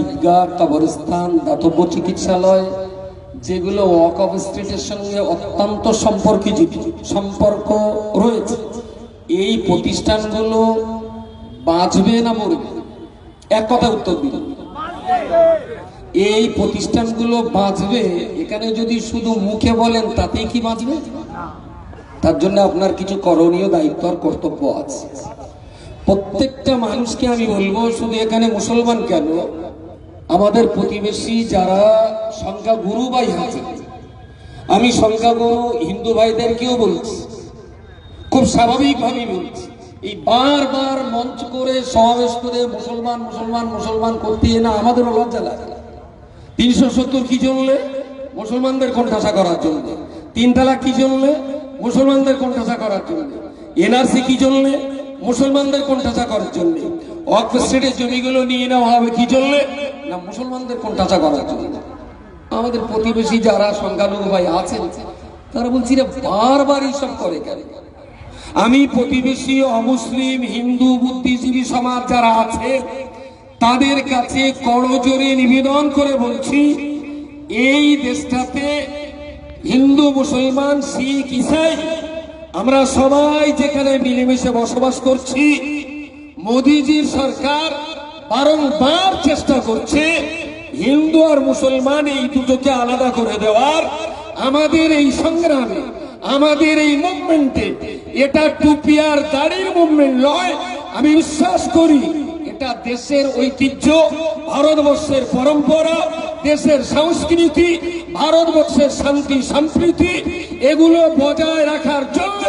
ঈদগাহ, কবরস্থান, দাতব্য চিকিৎসালয় যেগুলো ওয়াকফ স্টেটের সঙ্গে অত্যন্ত সম্পর্ক রয়েছে, এই প্রতিষ্ঠানগুলো বাঁচবে না মরবে? এক কথা উত্তর দিন। এই প্রতিষ্ঠানগুলো বাঁচবে। এখানে যদি শুধু মুখে বলেন তাতেই কি বাঁচবে? তার জন্য আপনার কিছু করণীয় দায়িত্ব আর কর্তব্য আছে। প্রত্যেকটা মানুষকে আমি বলবো, শুধু এখানে মুসলমান কেন, আমাদের প্রতিবেশী যারা সংখ্যাগুরু ভাই আছেন, আমি সংখ্যাগুরু হিন্দু ভাইদেরকেও বলছি, খুব স্বাভাবিকভাবে বলছি, এই বারবার মঞ্চ করে সমাবেশ করে মুসলমান মুসলমান মুসলমান করতে না আমাদেরও লজ্জা লাগে। 370 কি চললে? মুসলমানদের কোণঠাসা করার জন্য। 3 তালাক কি চললে? মুসলমানদের কোণঠাসা করার জন্য। এনআরসি কি চললে? মুসলমানদের কোণঠাসা করার জন্য। ওয়াকফ স্টেটের জমিগুলো নিয়ে নেওয়া হবে কি চললে? না মুসলমানদের কোণঠাসা করার জন্য। আমাদের প্রতিবেশী যারা সংখ্যালঘু ভাই আছেন তারা বলছি রে বারবার এইসব করে কেন? আমি প্রতিবেশী অমুসলিম হিন্দু বুদ্ধিজীবী সমাজ যারা আছে তাদের কাছে করজোরে নিবেদন করে বলছি, এই দেশটাতে হিন্দু মুসলমান শিখ ইসাই আমরা সবাই যেখানে মিলেমিশে বসবাস করছি, মোদিজির সরকার বারংবার চেষ্টা করছে হিন্দু আর মুসলমান এই দুটোকে আলাদা করে দেওয়ার। আমাদের এই সংগ্রামে, আমাদের এই মুভমেন্টে, এটা টুপি আর দাড়ির মুভমেন্ট নয়। আমি বিশ্বাস করি এটা দেশের ঐতিহ্য, ভারতবর্ষের পরম্পরা, দেশের সংস্কৃতি, ভারতবর্ষের শান্তি সম্প্রীতি, এগুলো বজায় রাখার জন্য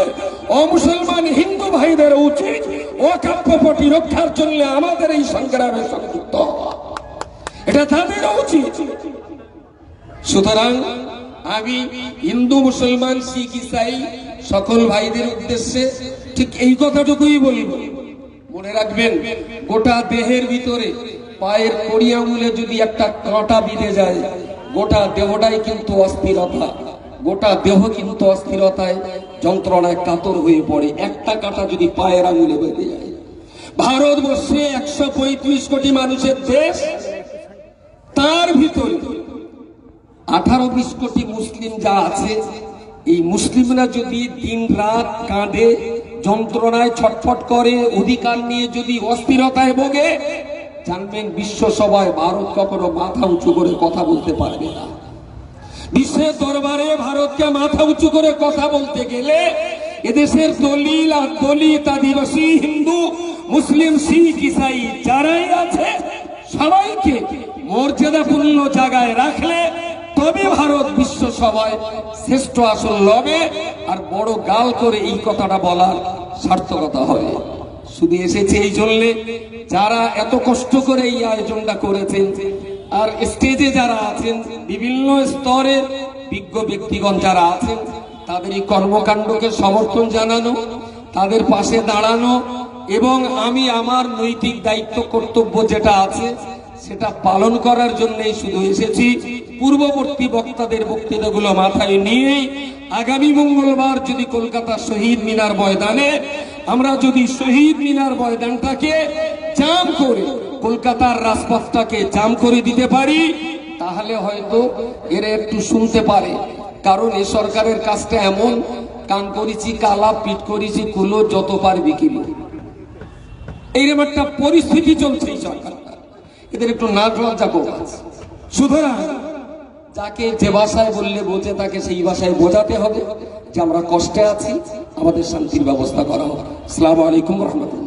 অমুসলমান হিন্দু ভাইদের উচিত ওয়াকফ প্রপার্টি রক্ষার জন্য আমাদের এই সংগ্রামে সংযুক্ত হওয়া, এটা তাদের উচিত। সুতরাং আমি হিন্দু মুসলমান শিখ ইসাই সকল ভাইদের উদ্দেশ্যে ঠিক এই কথাটুকুই বলব, মনে রাখবেন গোটা দেহের ভিতরে পায়ের কড়ি আঙুলে যদি একটা কাঁটা বিঁধে যায়, গোটা দেহটাই কিন্তু অস্থিরতা, গোটা দেহ কিন্তু অস্থিরতায় যন্ত্রণায় কাতর হয়ে পড়ে। একটা কাঁটা যদি পায়ের আঙুলে বেঁধে যায়। ভারতবর্ষে 135 কোটি মানুষের দেশ, তার ভিতরে 18-20 কোটি মুসলিম যা আছে, এই মুসলিমরা যদি দিন রাত কাঁদে, যন্ত্রণায় ছটফট করে, অধিকার নিয়ে যদি অস্থিরতায় ভোগে, জানবেন বিশ্ব সভায় ভারত কখনো মাথা উঁচু করে কথা বলতে পারবে না। বিশ্বের দরবারে ভারতকে মাথা উঁচু করে কথা বলতে গেলে এদেশের দলিল আর দলিত, আদিবাসী, হিন্দু, মুসলিম, শিখ, ইসাই যারাই আছে সবাইকে মর্যাদাপূর্ণ জায়গায় রাখলে তবে ভারত বিশ্ব সভায় শ্রেষ্ঠ আসন লবে। আর বড় গাল করে এই কথাটা বলার সার্থকতা হবে। শুধু এসেছে এই জন্য যারা এত কষ্ট করে এই আয়োজনটা করেছেন, আর স্টেজে যারা আছেন, বিভিন্ন স্তরের বিজ্ঞ ব্যক্তিগণ যারা আছেন, তাদের এই কর্মকাণ্ডকে সমর্থন জানানো, তাদের পাশে দাঁড়ানো, এবং আমি আমার নৈতিক দায়িত্ব কর্তব্য যেটা আছে সেটা পালন করার জন্যই শুধু এসেছি। পূর্ববর্তী বক্তাদের বক্তৃতাগুলো মাথায় নিয়েই আগামী মঙ্গলবার যদি কলকাতা শহীদ মিনার ময়দানে আমরা যদি শহীদ মিনার ময়দানটাকে জাম করে, কলকাতার রাজপথটাকে জাম করে দিতে পারি, তাহলে হয়তো এরা একটু শুনতে পারে। কারণ এই সরকারের কাজটা এমন, কান করেছি কালা, পিঠ করেছি কুলো, যত পারবি কিলো, এইরকম একটা পরিস্থিতি চলছে এই সরকারটা। এদের একটু নাক লজ্জা কম আছে। সুতরাং যাকে যে ভাষায় বললে বোঝে তাকে সেই ভাষায় বোঝাতে হবে যে আমরা কষ্টে আছি, আমাদের শান্তির ব্যবস্থা করা হোক। আসসালামু আলাইকুম রহমতুল্লাহ।